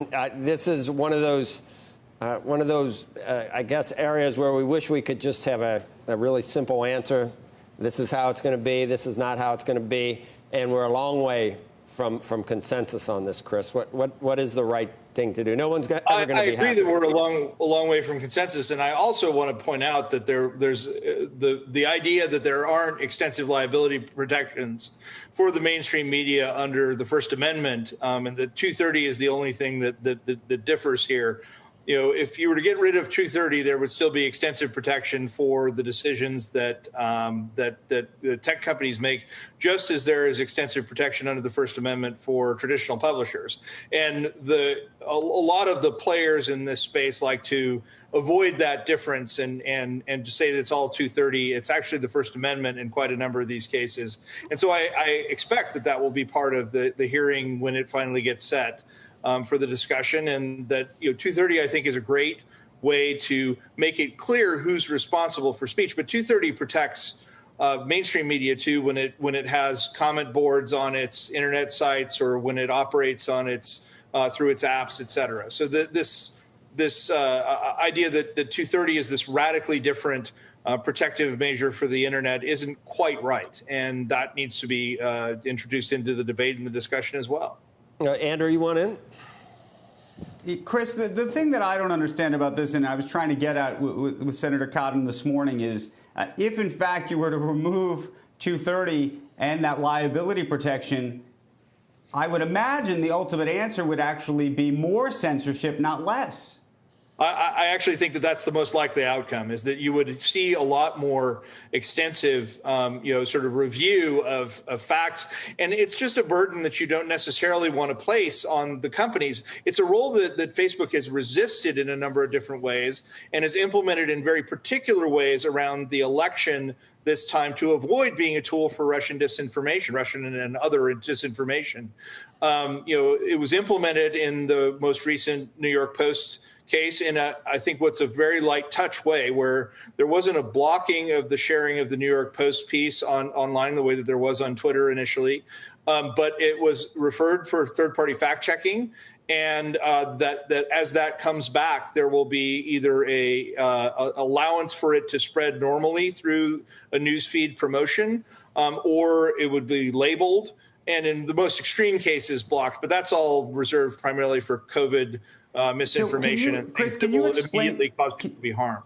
This is one of those, I guess, areas where we wish we could just have a really simple answer. This is how it's going to be. This is not how it's going to be. And we're a long way from consensus on this, Chris. What is the right thing to do? No one's ever going to be happy. I agree that we're a long way from consensus. And I also want to point out that there's the idea that there aren't extensive liability protections for the mainstream media under the First Amendment, and that 230 is the only thing that differs here. You know, if you were to get rid of 230, there would still be extensive protection for the decisions that the tech companies make, just as there is extensive protection under the First Amendment for traditional publishers. And a lot of the players in this space like to avoid that difference and to say that it's all 230. It's actually the First Amendment in quite a number of these cases. And so I expect that will be part of the hearing when it finally gets set. For the discussion, and that 230 I think is a great way to make it clear who's responsible for speech. But 230 protects mainstream media too when it has comment boards on its internet sites or when it operates on its through its apps, et cetera. So this idea that 230 is this radically different protective measure for the internet isn't quite right, and that needs to be introduced into the debate and the discussion as well. Andrew, you want in? Chris, the thing that I don't understand about this, and I was trying to get at with Senator Cotton this morning, is if in fact you were to remove 230 and that liability protection, I would imagine the ultimate answer would actually be more censorship, not less. I actually think that that's the most likely outcome, is that you would see a lot more extensive, sort of review of facts. And it's just a burden that you don't necessarily want to place on the companies. It's a role that Facebook has resisted in a number of different ways and has implemented in very particular ways around the election this time to avoid being a tool for Russian disinformation, Russian and other disinformation. It was implemented in the most recent New York Post case in I think what's a very light touch way, where there wasn't a blocking of the sharing of the New York Post piece online the way that there was on Twitter initially, but it was referred for third-party fact checking, and that as that comes back, there will be either a allowance for it to spread normally through a newsfeed promotion, or it would be labeled, and in the most extreme cases blocked. But that's all reserved primarily for COVID misinformation, so and Chris, things that will immediately cause people to be harmed.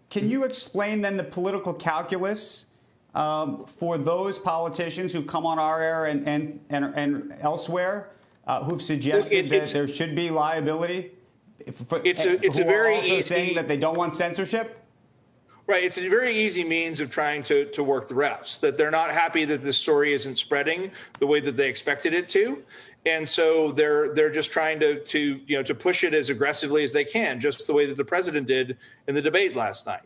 Can you explain then the political calculus for those politicians who come on our air and elsewhere who've suggested that there should be liability? It's a very also easy saying that they don't want censorship. Right. It's a very easy means of trying to work the refs, that they're not happy that this story isn't spreading the way that they expected it to. And so they're just trying to push it as aggressively as they can, just the way that the president did in the debate last night.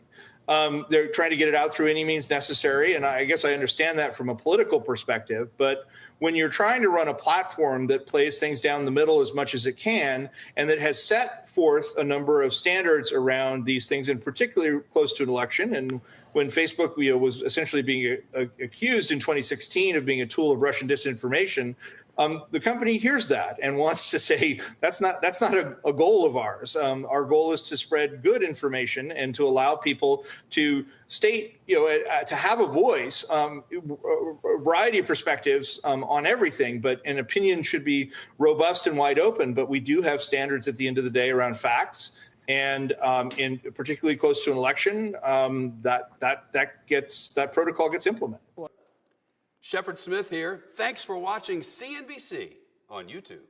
They're trying to get it out through any means necessary. And I guess I understand that from a political perspective. But when you're trying to run a platform that plays things down the middle as much as it can, and that has set forth a number of standards around these things, and particularly close to an election, and when Facebook was essentially being accused in 2016 of being a tool of Russian disinformation, the company hears that and wants to say that's not a goal of ours. Our goal is to spread good information and to allow people to state, to have a voice, a variety of perspectives on everything. But an opinion should be robust and wide open. But we do have standards at the end of the day around facts. And in particularly close to an election, that protocol gets implemented. Shepard Smith here. Thanks for watching CNBC on YouTube.